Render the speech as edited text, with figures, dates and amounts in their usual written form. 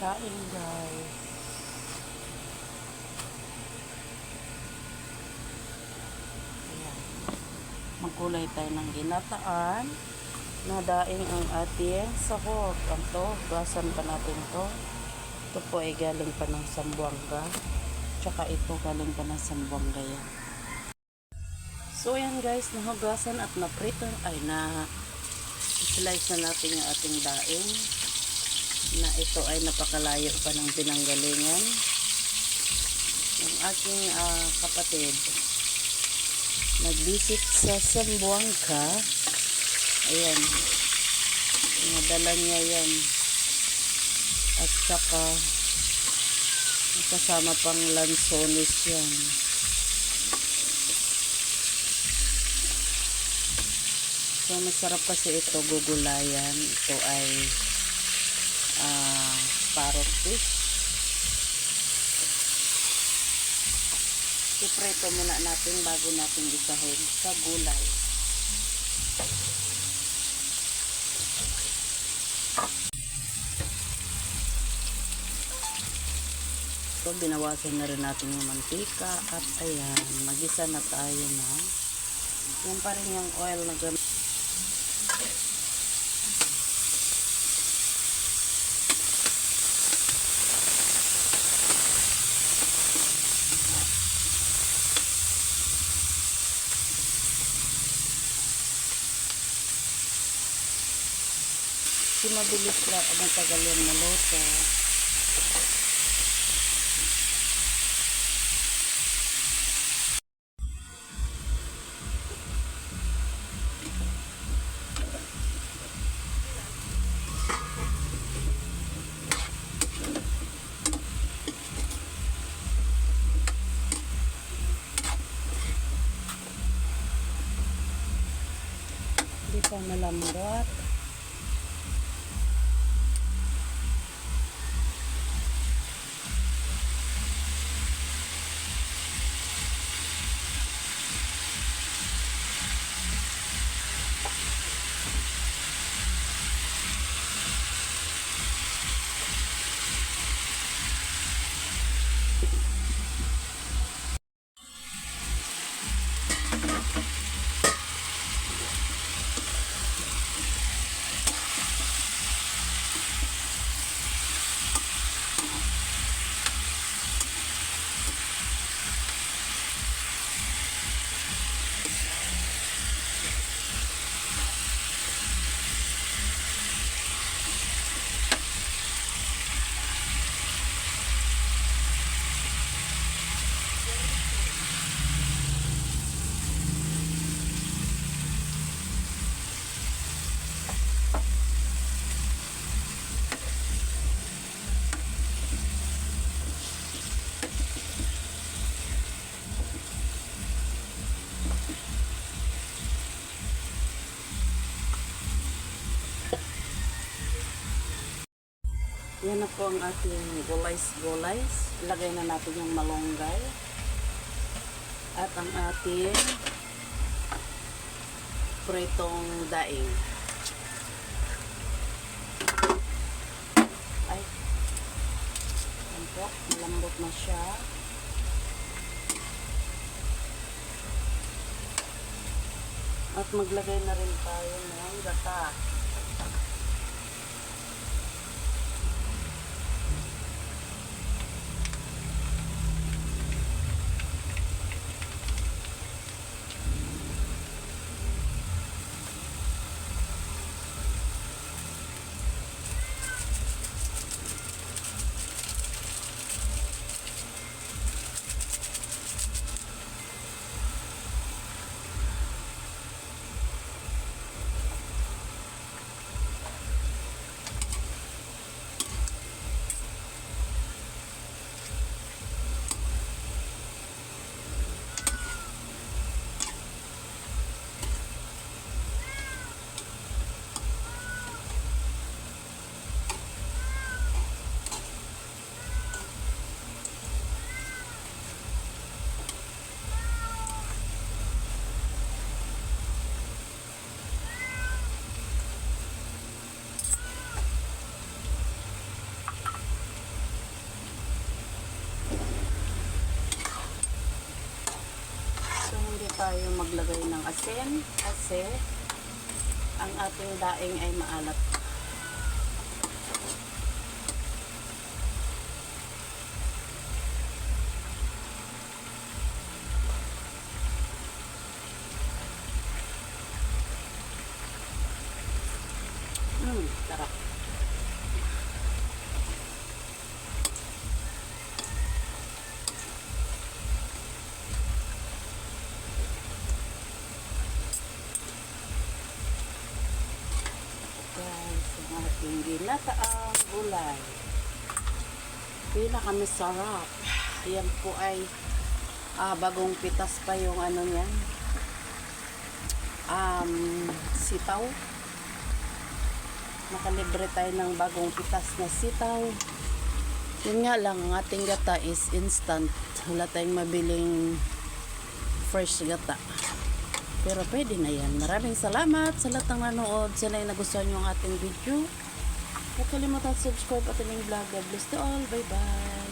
kain guys. Ayan. Magkulay tayo ng ginataan na daing ang ating sahog. Ang to, gasan pa natin to. Ito po ay galing pa ng Zamboanga. Tsaka ito galing pa ng Zamboanga yan. So ayan guys, nahugasan at na-prito ay na-slice na natin yung ating daing. Na ito ay napakalayo pa ng pinanggalingan. Yung aking kapatid nag-visit sa Zamboanga. Ayan, nadala niya yan. At saka kasama pang lansones yan. So masarap kasi ito gugulayan. Ito ay parrot fish. Iprito muna natin bago natin isahin sa gulay. So binawasan na rin natin yung mantika at ayan, magisa na tayo na yan pa rin yung oil na gamit. Mabilis lang, matagal yan maluto. Hindi pa malambot. Yan na po ang ating gulays-gulays. Ilagay na natin yung malunggay. At ang ating pritong daing. Ay. Yan po. Malambot na siya. At maglagay na rin tayo ng gata. tayo maglagay ng asin kasi ang ating daing ay maalat. Sarap. Guys, ang ating ginataang gulay. Pinakamasarap. Yan po ay bagong pitas pa yung ano niyan. Sitaw. Nakalibre tayo ng bagong pitas na sitaw. Yun nga lang, ang ating gata is instant. Wala tayong mabiling fresh gata. Pero pwede na yan. Maraming salamat sa lahat ng nanood. Sana yung nagustuhan nyo ang ating video. Huwag kalimutan subscribe at ating vlog. God bless to all. Bye bye.